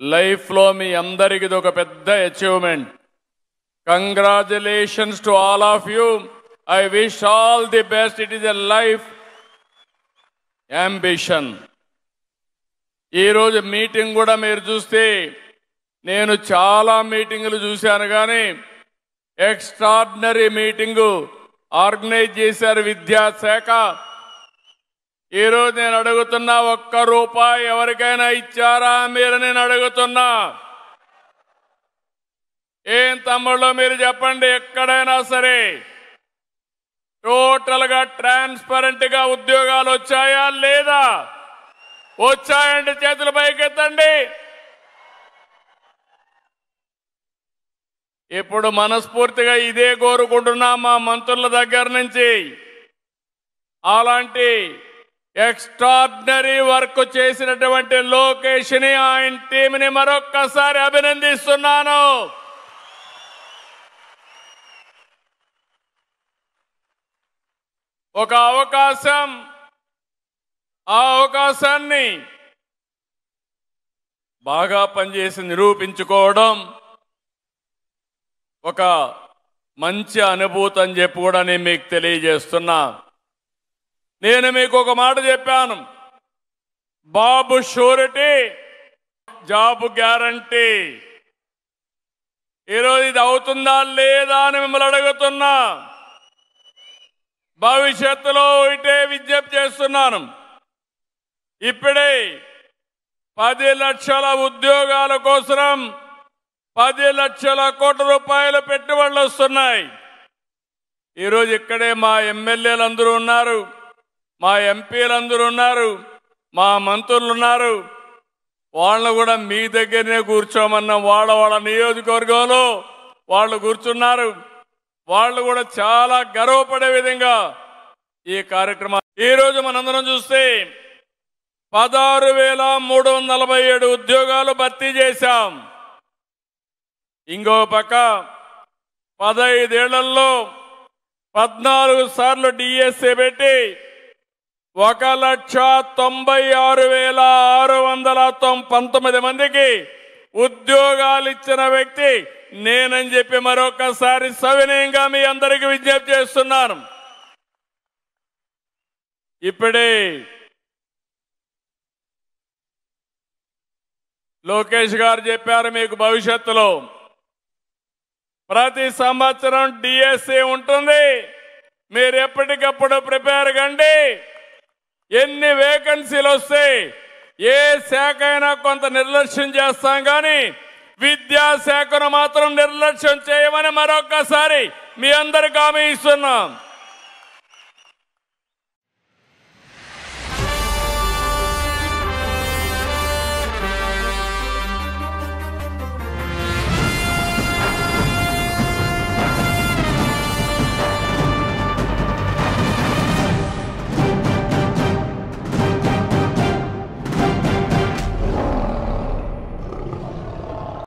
లైఫ్లో మీ అందరికీ ఇది ఒక పెద్ద achievement. Congratulations to all of you. I wish all the best. It is a life ambition. ఈరోజు మీటింగ్ కూడా మీరు చూస్తే, నేను చాలా మీటింగులు చూశాను, కానీ ఎక్స్ట్రాడినరీ మీటింగు ఆర్గనైజ్ చేశారు విద్యాశాఖ. ఈరోజు నేను అడుగుతున్నా, ₹1 ఎవరికైనా ఇచ్చారా మీరు? నేను అడుగుతున్నా. ఏం తమ్ముళ్ళు మీరు చెప్పండి. ఎక్కడైనా సరే టోటల్గా ట్రాన్స్పరెంట్గా ఉద్యోగాలు వచ్చాయా లేదా? వచ్చాయంటే చేతులు పైకెత్తండి. ఇప్పుడు మనస్ఫూర్తిగా ఇదే కోరుకుంటున్నా మా మంత్రుల దగ్గర నుంచి. అలాంటి ఎక్స్ట్రాడినరీ వర్క్ చేసినటువంటి లోకేష్ని, ఆయన టీంని మరొక్కసారి అభినందిస్తున్నాను. ఒక అవకాశం, ఆ అవకాశాన్ని బాగా పనిచేసి నిరూపించుకోవడం ఒక మంచి అనుభూతి అని చెప్పి కూడా నేను మీకు తెలియజేస్తున్నా. నేను మీకు ఒక మాట చెప్పాను, బాబు షూరిటీ, జాబ్ గ్యారంటీ. ఈరోజు ఇది అవుతుందా లేదా అని మిమ్మల్ని అడుగుతున్నా. భవిష్యత్తులో ఇటే విజ్ఞప్తి చేస్తున్నాను. ఇప్పుడే 10 లక్షల ఉద్యోగాల కోసం 10 లక్షల కోట్ల రూపాయల పెట్టుబడులు వస్తున్నాయి. ఈరోజు ఇక్కడే మా ఎమ్మెల్యేలందరూ ఉన్నారు, మా ఎంపీలందరూ ఉన్నారు, మా మంత్రులు ఉన్నారు. వాళ్ళను కూడా మీ దగ్గరనే కూర్చోమన్న వాళ్ళ నియోజకవర్గంలో వాళ్ళు కూర్చున్నారు. వాళ్ళు కూడా చాలా గర్వపడే విధంగా ఈ కార్యక్రమం. ఈరోజు మనందరం చూస్తే 16,347 ఉద్యోగాలు భర్తీ చేశాం. ఇంకో పక్క 15 ఏళ్లలో 14 సార్లు డిఎస్ఏ పెట్టి 1,96,619 మందికి ఉద్యోగాలు ఇచ్చిన వ్యక్తి నేనని చెప్పి మరొకసారి సవినయంగా మీ అందరికీ విజ్ఞప్తి చేస్తున్నాను. ఇప్పుడే లోకేష్ గారు చెప్పారు, మీకు భవిష్యత్తులో ప్రతి సంవత్సరం డిఎస్ఏ ఉంటుంది, మీరు ఎప్పటికప్పుడు ప్రిపేర్ కండి. ఎన్ని వేకెన్సీలు వస్తే ఏ శాఖ అయినా కొంత నిర్లక్ష్యం చేస్తాం, కానీ విద్యాశాఖను మాత్రం నిర్లక్ష్యం చేయమని మరొక్కసారి మీ అందరికీ హామీ ఇస్తున్నాం.